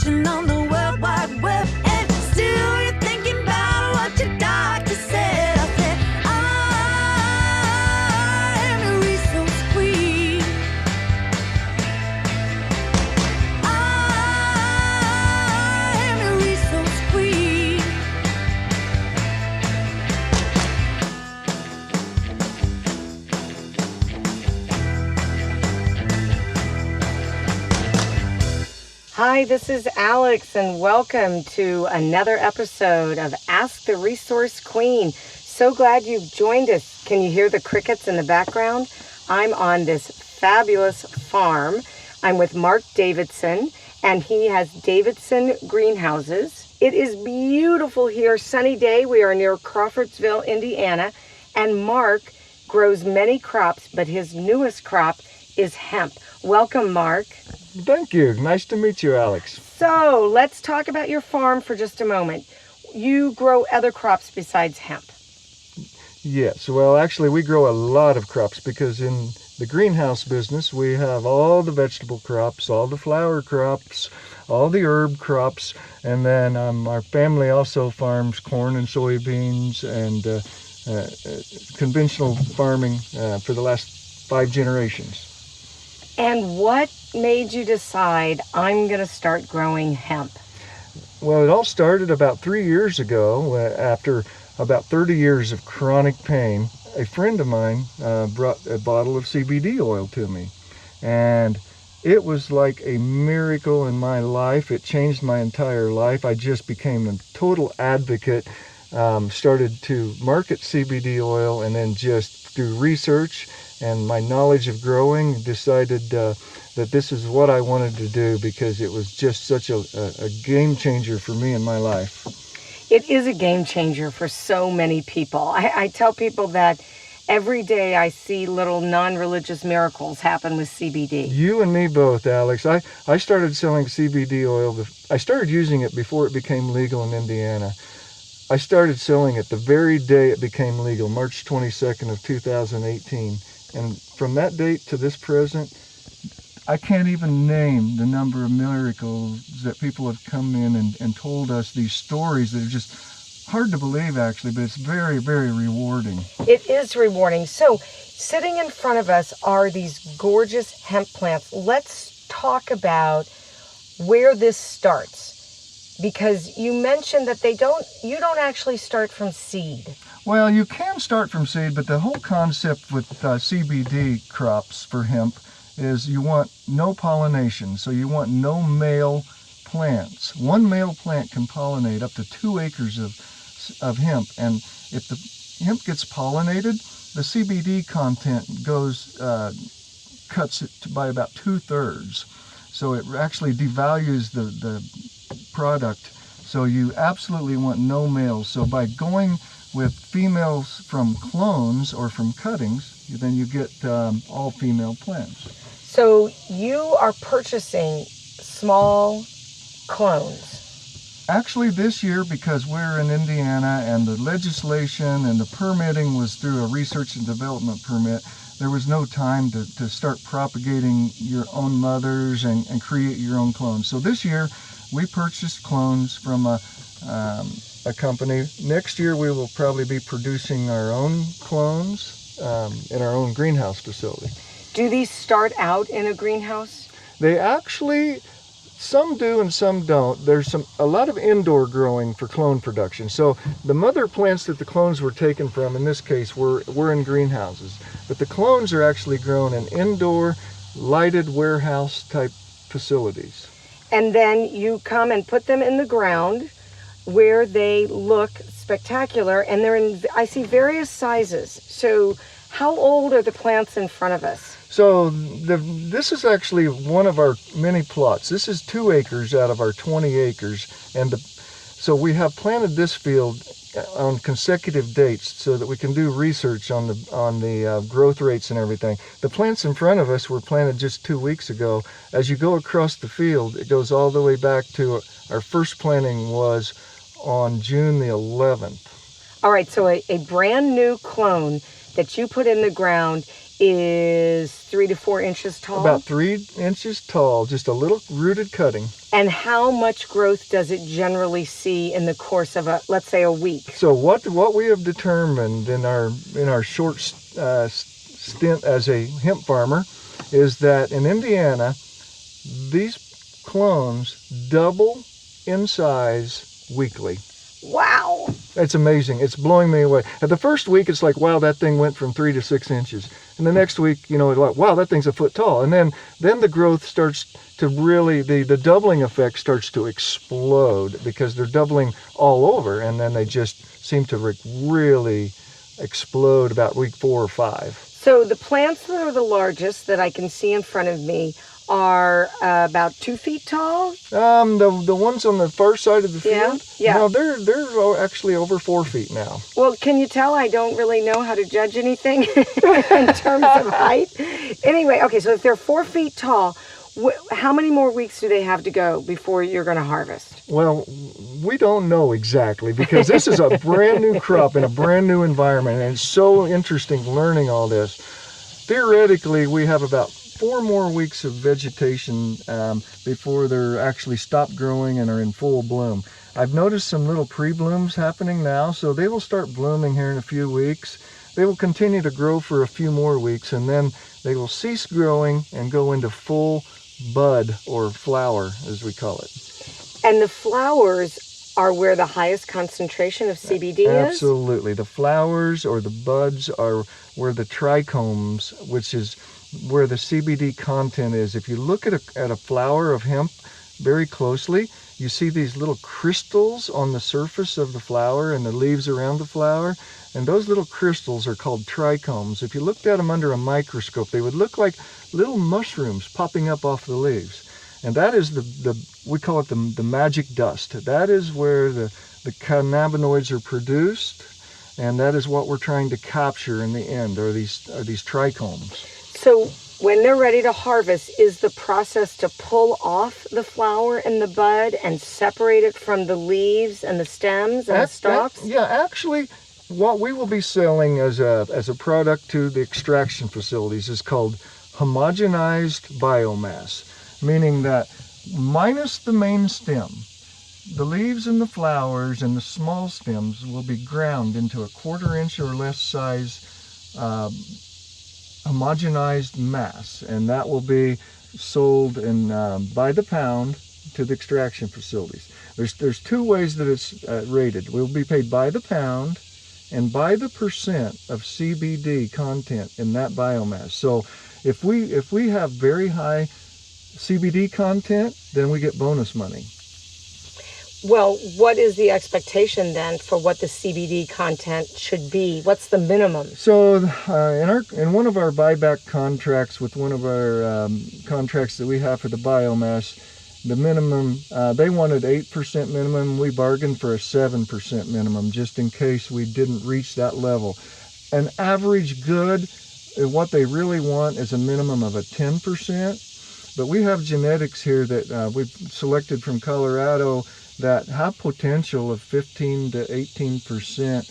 searching on the World Wide Web, and still you're thinking about what your doctor said. I said, I am your resource queen. I am your resource queen. Hi, this is Alex, and welcome to another episode of Ask the Resource Queen. So glad you've joined us. Can you hear the crickets in the background? I'm on this fabulous farm. I'm with Mark Davidson, and he has Davidson greenhouses. It is beautiful here, sunny day. We are near Crawfordsville, Indiana, and Mark grows many crops, but his newest crop is hemp. Welcome, Mark. Thank you. Nice to meet you, Alex. So let's talk about your farm for just a moment. You grow other crops besides hemp. Yes, well, actually, we grow a lot of crops because in the greenhouse business, we have all the vegetable crops, all the flower crops, all the herb crops, and then our family also farms corn and soybeans and conventional farming for the last 5 generations. And what made you decide I'm going to start growing hemp? Well, it all started about 3 years ago. After about 30 years of chronic pain, a friend of mine brought a bottle of CBD oil to me. And it was like a miracle in my life. It changed my entire life. I just became a total advocate, started to market CBD oil, and then just through research and my knowledge of growing, decided that this is what I wanted to do because it was just such a game changer for me in my life. It is a game changer for so many people. I tell people that every day I see little non-religious miracles happen with CBD. You and me both, Alex. I started selling CBD oil. I started using it before it became legal in Indiana. I started selling it the very day it became legal, March 22nd of 2018. And from that date to this present, I can't even name the number of miracles that people have come in and told us these stories that are just hard to believe, actually, but it's very, very rewarding. It is rewarding. So sitting in front of us are these gorgeous hemp plants. Let's talk about where this starts, because you mentioned that you don't actually start from seed. Well, you can start from seed, but the whole concept with CBD crops for hemp is you want no pollination. So you want no male plants. One male plant can pollinate up to 2 acres of hemp. And if the hemp gets pollinated, the CBD content cuts it by about 2/3. So it actually devalues the product. So you absolutely want no males. So by going with females from clones or from cuttings, then you get all female plants. So you are purchasing small clones. Actually, this year, because we're in Indiana and the legislation and the permitting was through a research and development permit, there was no time to start propagating your own mothers and create your own clones. So this year, we purchased clones from a company. Next year, we will probably be producing our own clones in our own greenhouse facility. Do these start out in a greenhouse? They actually, some do and some don't. There's a lot of indoor growing for clone production. So the mother plants that the clones were taken from, in this case, were in greenhouses. But the clones are actually grown in indoor, lighted warehouse type facilities. And then you come and put them in the ground where they look spectacular, and I see various sizes. So how old are the plants in front of us? So this is actually one of our many plots. This is 2 acres out of our 20 acres. And so we have planted this field on consecutive dates so that we can do research on the growth rates and everything. The plants in front of us were planted just 2 weeks ago. As you go across the field, it goes all the way back to our first planting was on June the 11th. All right, so a brand new clone that you put in the ground is 3 to 4 inches tall. About 3 inches tall, just a little rooted cutting. And how much growth does it generally see in the course of let's say a week? So what we have determined in our short stint as a hemp farmer is that in Indiana, these clones double in size weekly. Wow. It's amazing. It's blowing me away. At the first week, it's like, wow, that thing went from 3 to 6 inches. And the next week, it's like, wow, that thing's a foot tall. And then the growth starts to really, the doubling effect starts to explode because they're doubling all over. And then they just seem to really explode about week 4 or 5. So the plants that are the largest that I can see in front of me are about 2 feet tall. The ones on the far side of the field, yeah. No, they're actually over 4 feet now. Well, can you tell I don't really know how to judge anything in terms of height? Anyway, okay, so if they're 4 feet tall, how many more weeks do they have to go before you're going to harvest? Well, we don't know exactly because this is a brand new crop in a brand new environment, and it's so interesting learning all this. Theoretically, we have about 4 more weeks of vegetation before they're actually stopped growing and are in full bloom. I've noticed some little pre-blooms happening now, so they will start blooming here in a few weeks. They will continue to grow for a few more weeks, and then they will cease growing and go into full bud or flower, as we call it. And the flowers are where the highest concentration of CBD is? Absolutely. The flowers or the buds are where the trichomes, which is where the CBD content is. If you look at a flower of hemp very closely, you see these little crystals on the surface of the flower and the leaves around the flower, and those little crystals are called trichomes. If you looked at them under a microscope, they would look like little mushrooms popping up off the leaves. And that is we call it the magic dust. That is where the cannabinoids are produced, and that is what we're trying to capture in the end, are these trichomes. So when they're ready to harvest, is the process to pull off the flower and the bud and separate it from the leaves and the stems and the stalks? Yeah, actually, what we will be selling as a product to the extraction facilities is called homogenized biomass, meaning that minus the main stem, the leaves and the flowers and the small stems will be ground into a 1/4 inch or less size homogenized mass, and that will be sold by the pound to the extraction facilities. There's 2 ways that it's rated. We'll be paid by the pound and by the percent of CBD content in that biomass. So if we have very high CBD content, then we get bonus money. Well, what is the expectation then for what the CBD content should be? What's the minimum? So in one of our buyback contracts with one of our contracts that we have for the biomass, the minimum, they wanted 8% minimum. We bargained for a 7% minimum just in case we didn't reach that level. An average good, what they really want is a minimum of a 10%. But we have genetics here that we've selected from Colorado that have potential of 15 to 18%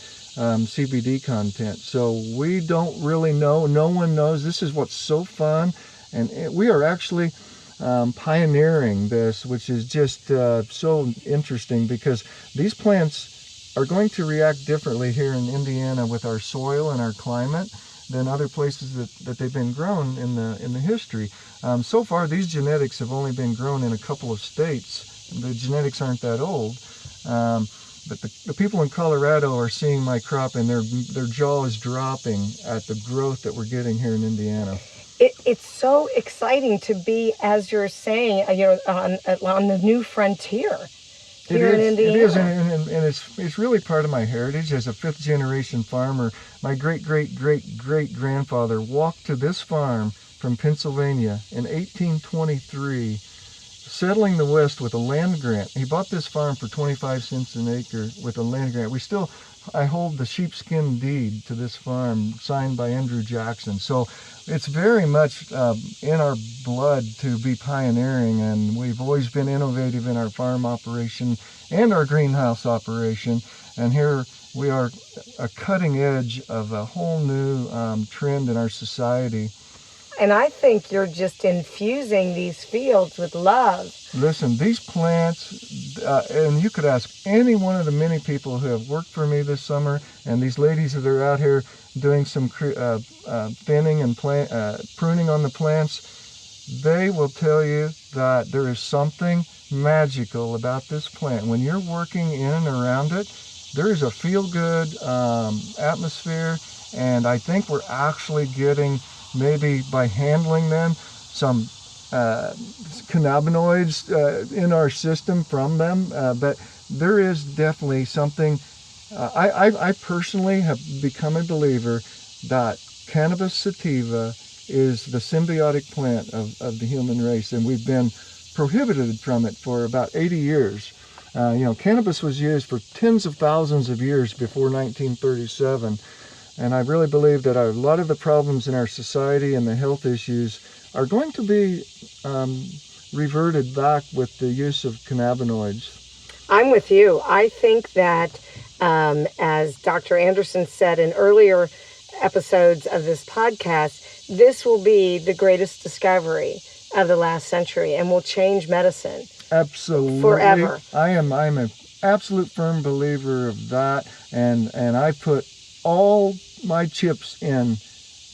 CBD content. So we don't really know. No one knows. This is what's so fun. And we are actually pioneering this, which is just so interesting because these plants are going to react differently here in Indiana with our soil and our climate than other places that they've been grown in the history. So far, these genetics have only been grown in a couple of states. The genetics aren't that old, but the people in Colorado are seeing my crop and their jaw is dropping at the growth that we're getting here in Indiana. It's so exciting to be, as you're saying, on the new frontier here in Indiana. It is, and it's really part of my heritage as a 5th generation farmer. My great-great-great-great-grandfather walked to this farm from Pennsylvania in 1823, settling the West with a land grant. He bought this farm for 25 cents an acre with a land grant. I hold the sheepskin deed to this farm signed by Andrew Jackson. So it's very much in our blood to be pioneering, and we've always been innovative in our farm operation and our greenhouse operation. And here we are a cutting edge of a whole new trend in our society. And I think you're just infusing these fields with love. Listen, these plants, and you could ask any one of the many people who have worked for me this summer, and these ladies that are out here doing some thinning and pruning on the plants, they will tell you that there is something magical about this plant. When you're working in and around it, there is a feel-good atmosphere, and I think we're actually getting, maybe by handling them, some cannabinoids in our system from them, but there is definitely something. I personally have become a believer that cannabis sativa is the symbiotic plant of the human race, and we've been prohibited from it for about 80 years. Cannabis was used for tens of thousands of years before 1937. And I really believe that a lot of the problems in our society and the health issues are going to be reverted back with the use of cannabinoids. I'm with you. I think that, as Dr. Anderson said in earlier episodes of this podcast, this will be the greatest discovery of the last century and will change medicine. Absolutely. Forever. I'm an absolute firm believer of that, and I put all my chips in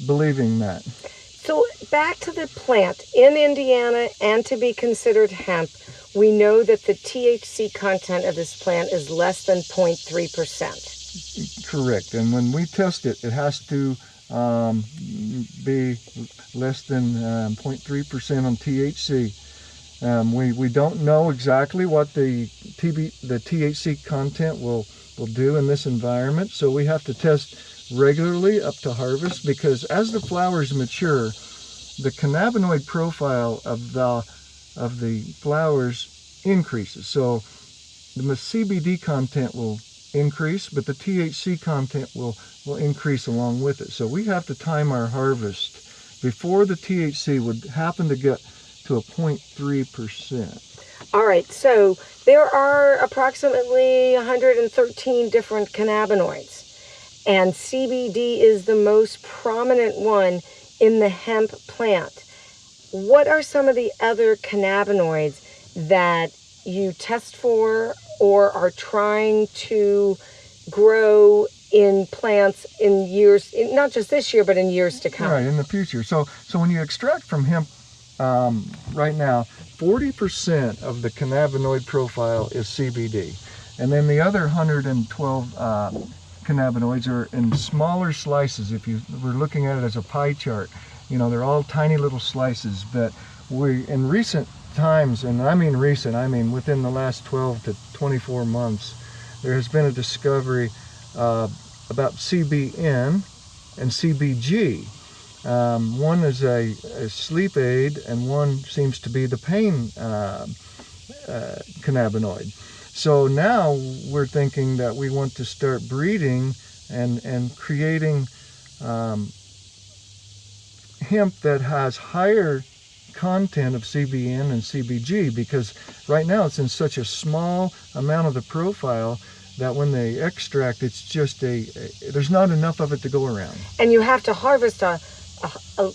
believing that. So back to the plant. In Indiana, and to be considered hemp, we know that the THC content of this plant is less than 0.3%. Correct. And when we test it, it has to be less than 0.3% on THC. We don't know exactly what the THC content will do in this environment, so we have to test regularly up to harvest, because as the flowers mature, the cannabinoid profile of the flowers increases. So the CBD content will increase, but the THC content will increase along with it. So we have to time our harvest before the THC would happen to get to a 0.3%. All right, so there are approximately 113 different cannabinoids, and CBD is the most prominent one in the hemp plant. What are some of the other cannabinoids that you test for or are trying to grow in plants in years, not just this year, but in years to come? Right, in the future. So when you extract from hemp, right now, 40% of the cannabinoid profile is CBD. And then the other 112 cannabinoids are in smaller slices. If you were looking at it as a pie chart, they're all tiny little slices. But in recent times, and I mean recent, I mean within the last 12 to 24 months, there has been a discovery about CBN and CBG. One is a sleep aid, and one seems to be the pain cannabinoid. So now we're thinking that we want to start breeding and creating hemp that has higher content of CBN and CBG, because right now it's in such a small amount of the profile that when they extract, it's just there's not enough of it to go around. And you have to harvest a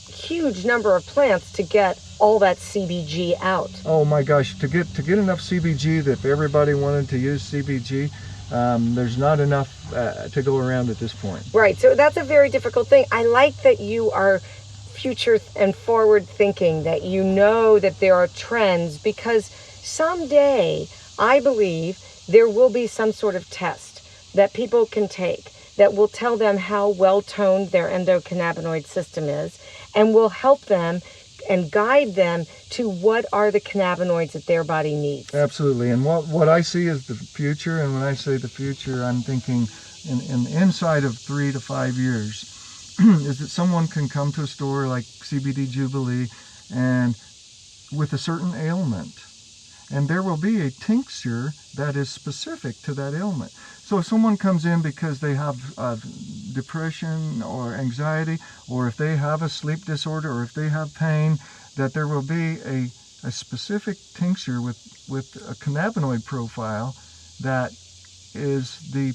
huge number of plants to get all that CBG out. Oh my gosh, to get enough CBG that if everybody wanted to use CBG, there's not enough to go around at this point. Right, so that's a very difficult thing. I like that you are future and forward thinking, that you know that there are trends, because someday I believe there will be some sort of test that people can take that will tell them how well-toned their endocannabinoid system is, and will help them and guide them to what are the cannabinoids that their body needs. Absolutely. And what I see is the future, and when I say the future, I'm thinking in inside of 3 to 5 years, is that someone can come to a store like CBD Jubilee and with a certain ailment, and there will be a tincture that is specific to that ailment. So if someone comes in because they have depression or anxiety, or if they have a sleep disorder, or if they have pain, that there will be a specific tincture with a cannabinoid profile that is the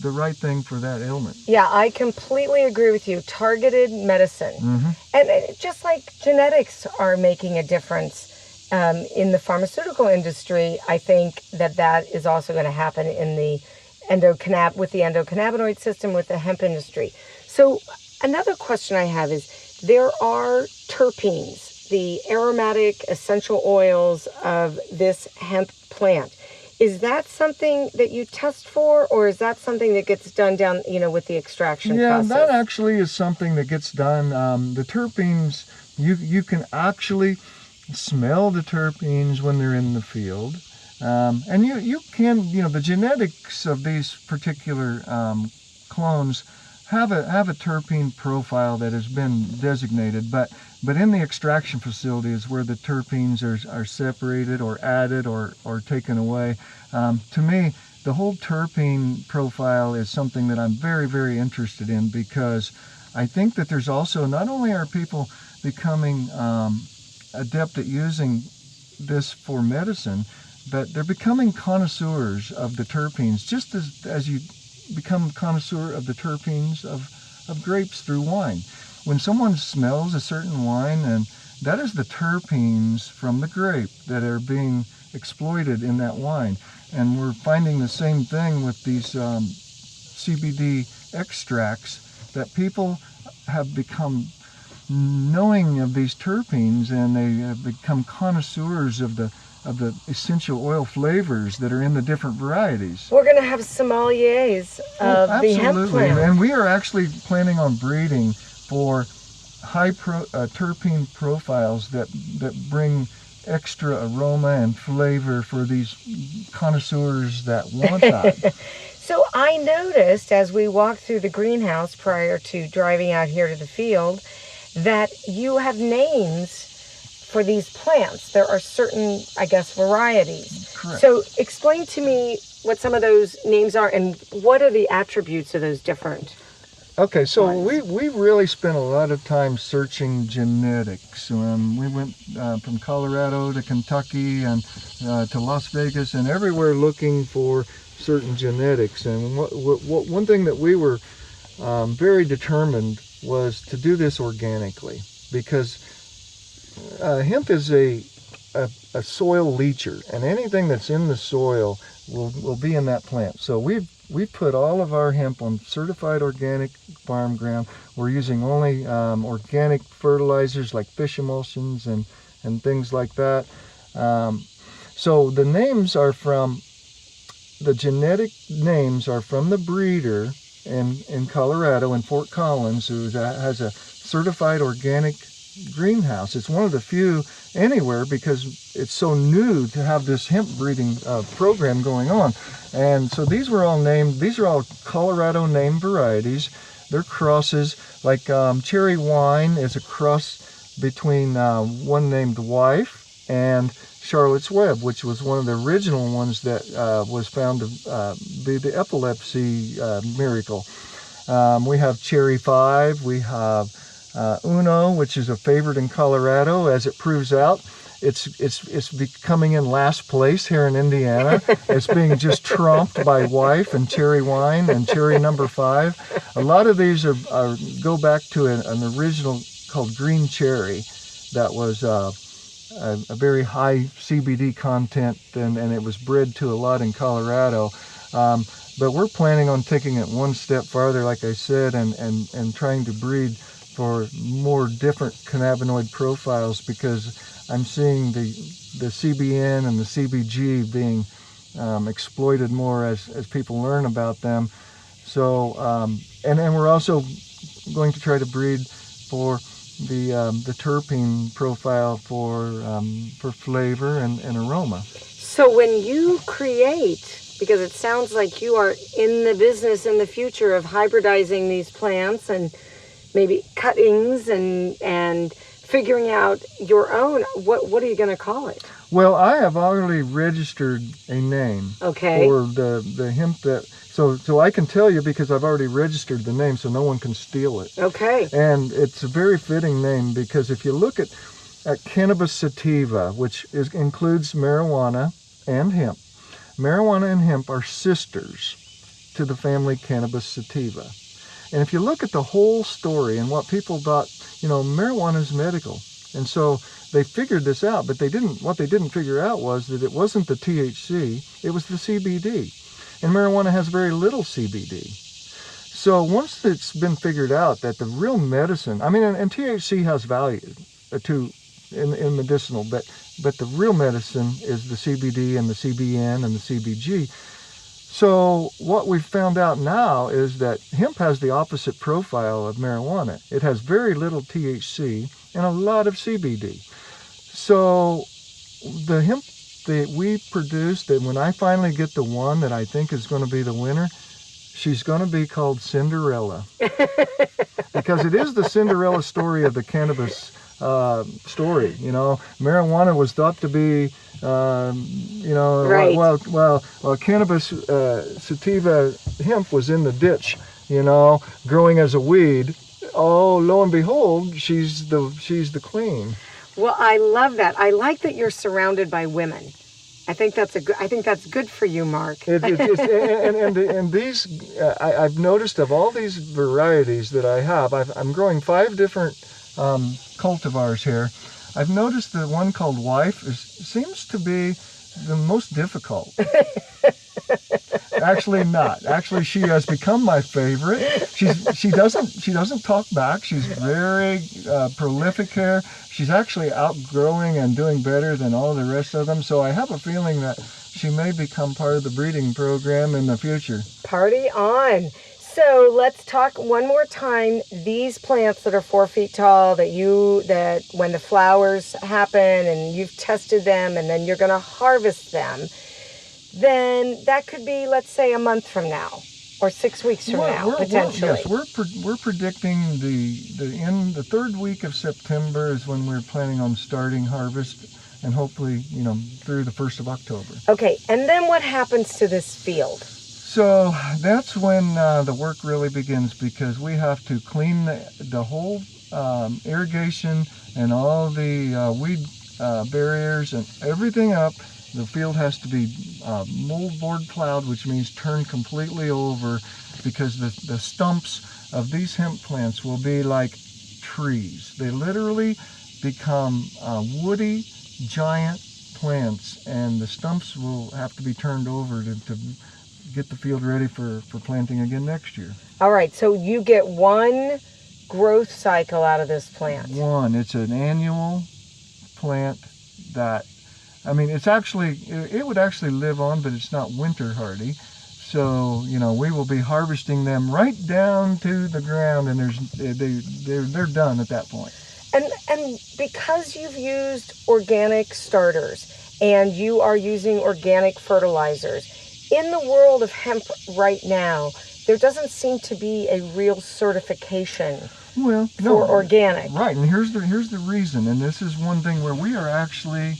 right thing for that ailment. Yeah, I completely agree with you. Targeted medicine. And just like genetics are making a difference in the pharmaceutical industry, I think that is also going to happen in the with the endocannabinoid system, with the hemp industry. So another question I have is, there are terpenes, the aromatic essential oils of this hemp plant. Is that something that you test for, or is that something that gets done down, with the extraction process? Yeah, that actually is something that gets done. The terpenes, you can actually smell the terpenes when they're in the field. And you can, the genetics of these particular clones have a terpene profile that has been designated, but in the extraction facilities where the terpenes are separated or added or taken away, to me, the whole terpene profile is something that I'm very, very interested in, because I think that there's also, not only are people becoming adept at using this for medicine, but they're becoming connoisseurs of the terpenes, just as you become a connoisseur of the terpenes of grapes through wine. When someone smells a certain wine, and that is the terpenes from the grape that are being exploited in that wine. And we're finding the same thing with these CBD extracts, that people have become knowing of these terpenes, and they have become connoisseurs of the essential oil flavors that are in the different varieties. We're going to have sommeliers of the hemp plant. And we are actually planning on breeding for high terpene profiles that bring extra aroma and flavor for these connoisseurs that want that. So I noticed as we walked through the greenhouse prior to driving out here to the field that you have names for these plants. There are certain, I guess, varieties. Correct. So explain to me what some of those names are, and what are the attributes of those different Okay, so ones? we really spent a lot of time searching genetics. We went from Colorado to Kentucky and to Las Vegas and everywhere looking for certain genetics. And one thing that we were very determined was to do this organically, because hemp is a soil leacher, and anything that's in the soil will be in that plant. So we've put all of our hemp on certified organic farm ground. We're using only organic fertilizers like fish emulsions and things like that. So the names are from, the genetic names are from the breeder in Colorado, in Fort Collins, who has a certified organic greenhouse. It's one of the few anywhere, because it's so new to have this hemp breeding program going on. And so these were all named, these are all Colorado named varieties. They're crosses, like cherry wine is a cross between one named Wife and Charlotte's Web, which was one of the original ones that was found to be the epilepsy miracle. We have Cherry 5, we have Uno, which is a favorite in Colorado. As it proves out, it's coming in last place here in Indiana. It's being just trumped by Wife and Cherry Wine and Cherry Number 5. A lot of these go back to an original called Green Cherry that was a very high CBD content, and it was bred to a lot in Colorado. But we're planning on taking it one step farther, like I said, and trying to breed for more different cannabinoid profiles, because I'm seeing the CBN and the CBG being exploited more as people learn about them. So, and we're also going to try to breed for the terpene profile for flavor and aroma. So when you create, because it sounds like you are in the business in the future of hybridizing these plants and maybe cuttings and figuring out your own, what are you going to call it? Well, I have already registered a name for the hemp that, so I can tell you because I've already registered the name, so no one can steal it. Okay. And it's a very fitting name, because if you look at cannabis sativa, which includes marijuana and hemp, marijuana and hemp are sisters. to the family Cannabis sativa. And if you look at the whole story and what people thought, marijuana is medical. And so they figured this out, but what they didn't figure out was that it wasn't the THC, it was the CBD. And marijuana has very little CBD. So once it's been figured out that the real medicine, and THC has value in medicinal, but the real medicine is the CBD and the CBN and the CBG. So what we've found out now is that hemp has the opposite profile of marijuana. It has very little THC and a lot of CBD. So the hemp that we produced, and when I finally get the one that I think is going to be the winner, she's going to be called Cinderella. Because it is the Cinderella story of the cannabis story. Marijuana was thought to be, right. well, cannabis sativa hemp was in the ditch, growing as a weed. Oh, lo and behold, she's the queen. Well, I love that. I like that you're surrounded by women. I think that's good for you, Mark. And these, I've noticed of all these varieties that I have, I'm growing 5 different cultivars here. I've noticed the one called Wife seems to be the most difficult. Actually not. Actually, she has become my favorite. She doesn't talk back. She's very prolific here. She's actually outgrowing and doing better than all the rest of them. So I have a feeling that she may become part of the breeding program in the future. Party on. So let's talk one more time. These plants that are 4 feet tall, that when the flowers happen and you've tested them and then you're going to harvest them, then that could be, let's say, a month from now or 6 weeks from now, potentially. Yes, we're predicting the 3rd week of September is when we're planning on starting harvest, and hopefully, through the 1st of October. Okay, and then what happens to this field? So that's when the work really begins, because we have to clean the whole irrigation and all the weed barriers and everything up. The field has to be moldboard plowed, which means turned completely over, because the stumps of these hemp plants will be like trees. They literally become woody, giant plants, and the stumps will have to be turned over to get the field ready for planting again next year. All right, so you get one growth cycle out of this plant. It's an annual plant that, it would actually live on, but it's not winter hardy. So, we will be harvesting them right down to the ground, and they're done at that point. And because you've used organic starters and you are using organic fertilizers, in the world of hemp right now, there doesn't seem to be a real certification for organic. Right, and here's the reason, and this is one thing where we are actually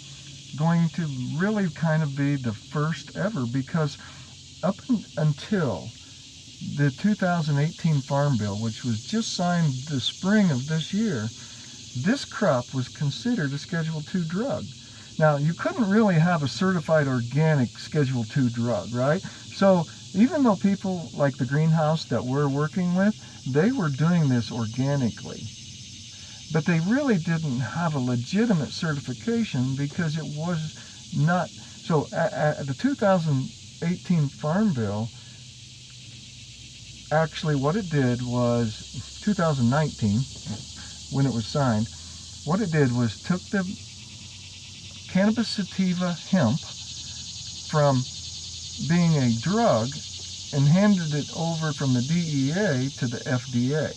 going to really kind of be the first ever, because up until the 2018 Farm Bill, which was just signed the spring of this year, this crop was considered a Schedule II drug. Now, you couldn't really have a certified organic Schedule II drug, right? So even though people like the greenhouse that we're working with, they were doing this organically, but they really didn't have a legitimate certification, because it was not. So the 2018 Farm Bill, actually what it did was, 2019, when it was signed, what it did was took the cannabis sativa hemp from being a drug and handed it over from the DEA to the FDA,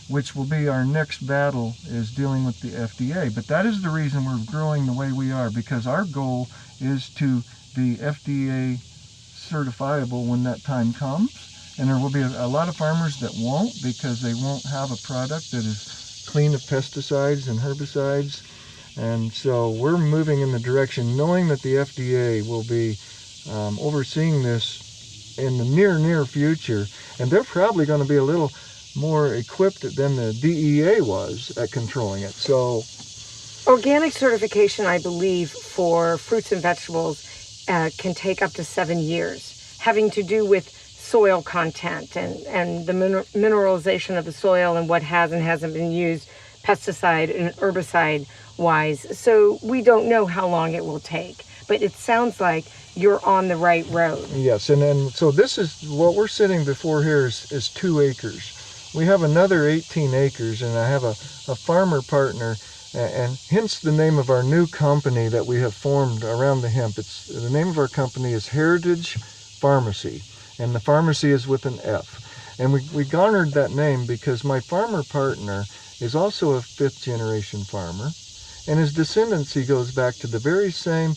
which will be our next battle, is dealing with the FDA. But that is the reason we're growing the way we are, because our goal is to be FDA certifiable when that time comes. And there will be a lot of farmers that won't, because they won't have a product that is clean of pesticides and herbicides. And so we're moving in the direction, knowing that the FDA will be overseeing this in the near future, and they're probably going to be a little more equipped than the DEA was at controlling it. So, organic certification, I believe, for fruits and vegetables can take up to 7 years, having to do with soil content and the mineralization of the soil and what has and hasn't been used pesticide and herbicide wise. So we don't know how long it will take, but it sounds like you're on the right road. Yes, and then so this is what we're sitting before here is 2 acres. We have another 18 acres, and I have a farmer partner, and hence the name of our new company that we have formed around the hemp. The name of our company is Heritage Pharmacy, and the pharmacy is with an F. And we garnered that name because my farmer partner is also a 5th generation farmer, and his descendancy goes back to the very same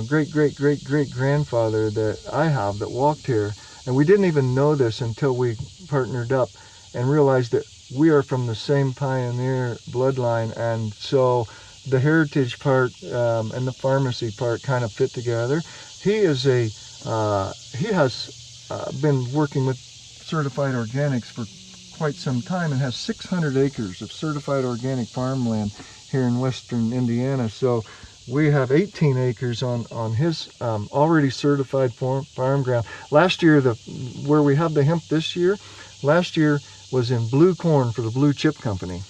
great-great-great-great-grandfather that I have that walked here. And we didn't even know this until we partnered up and realized that we are from the same pioneer bloodline. And so the heritage part and the pharmacy part kind of fit together. He has been working with certified organics for quite some time and has 600 acres of certified organic farmland here in western Indiana. So we have 18 acres on his already certified farm ground. Last year, where we have the hemp this year, last year was in blue corn for the Blue Chip Company.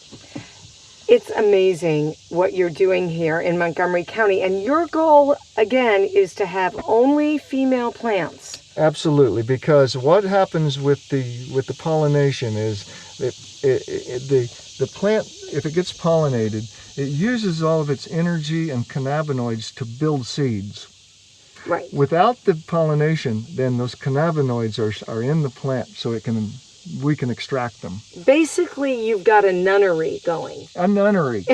It's amazing what you're doing here in Montgomery County, and your goal again is to have only female plants. Absolutely, because what happens with the pollination is the plant, if it gets pollinated, it uses all of its energy and cannabinoids to build seeds. Right. Without the pollination, then those cannabinoids are in the plant, so we can extract them. Basically, you've got a nunnery going. A nunnery,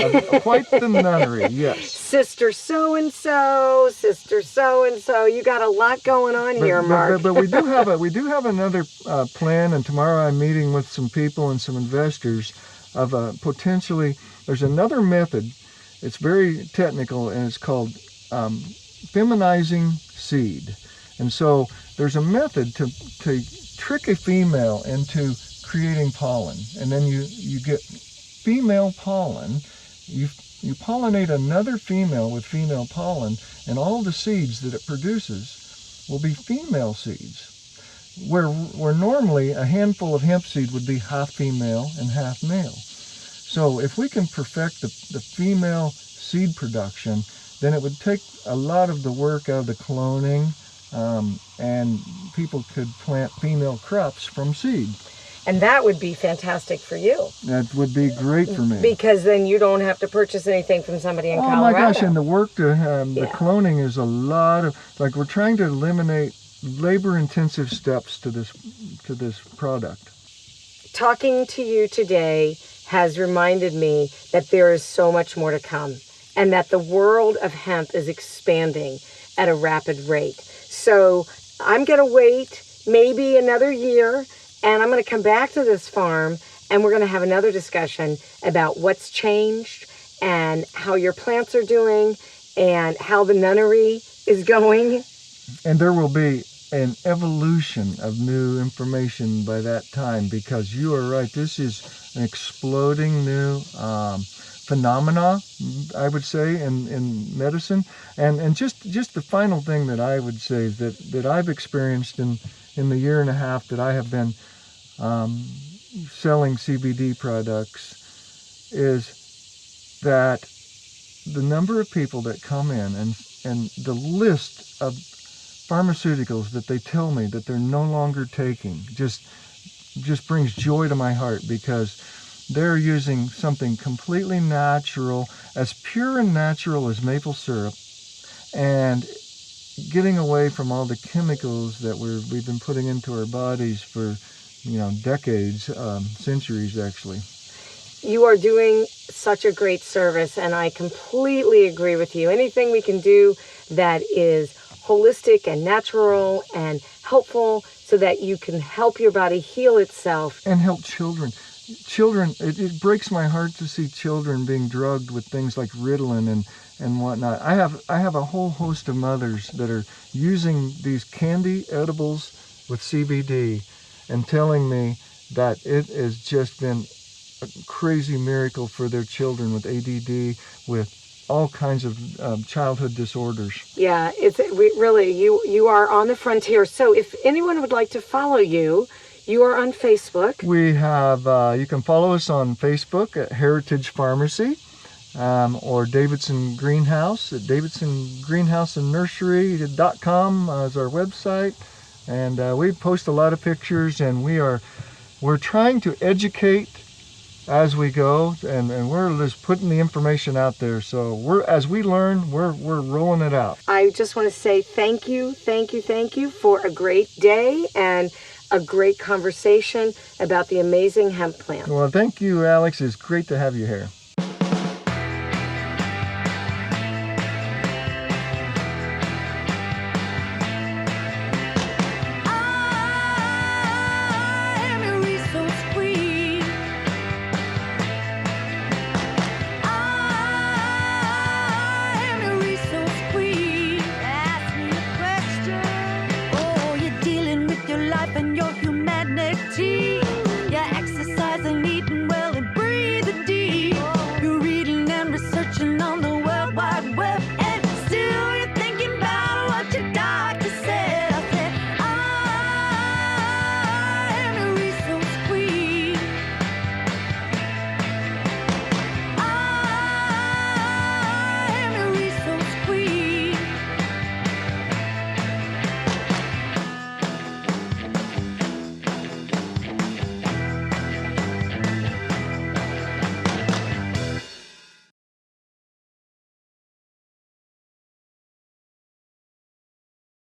quite the nunnery, yes. Sister so-and-so, sister so-and-so. You got a lot going on here, Mark. But we do have another plan, and tomorrow I'm meeting with some people and some investors of potentially, there's another method. It's very technical, and it's called feminizing seed. And so there's a method to trick a female into creating pollen, and then you get female pollen. You pollinate another female with female pollen, and all the seeds that it produces will be female seeds. Where normally a handful of hemp seed would be half female and half male. So if we can perfect the female seed production, then it would take a lot of the work out of the cloning, and people could plant female crops from seed. And that would be fantastic for you. That would be great for me. Because then you don't have to purchase anything from somebody in Colorado. Oh my gosh, and the work the cloning is a lot of, like, we're trying to eliminate labor-intensive steps to this product. Talking to you today has reminded me that there is so much more to come, and that the world of hemp is expanding at a rapid rate. So I'm going to wait maybe another year, and I'm going to come back to this farm, and we're going to have another discussion about what's changed and how your plants are doing and how the nunnery is going. And there will be an evolution of new information by that time, because you are right. This is an exploding new phenomena, I would say, in medicine. And just the final thing that I would say that I've experienced in the year and a half that I have been selling CBD products is that the number of people that come in and the list of pharmaceuticals that they tell me that they're no longer taking just brings joy to my heart, because they're using something completely natural, as pure and natural as maple syrup, and getting away from all the chemicals that we've been putting into our bodies for decades, centuries actually. You are doing such a great service, and I completely agree with you. Anything we can do that is holistic and natural and helpful so that you can help your body heal itself. And help children. It breaks my heart to see children being drugged with things like Ritalin and whatnot. I have a whole host of mothers that are using these candy edibles with CBD and telling me that it has just been a crazy miracle for their children with ADD, with all kinds of childhood disorders. Yeah, you are on the frontier. So if anyone would like to follow you, you are on Facebook. We have, you can follow us on Facebook at Heritage Pharmacy, or Davidson Greenhouse at davidsongreenhouseandnursery.com is our website. And we post a lot of pictures, and we're trying to educate as we go, and we're just putting the information out there. So as we learn, we're rolling it out. I just want to say thank you for a great day and a great conversation about the amazing hemp plant. Well, thank you, Alex. It's great to have you here.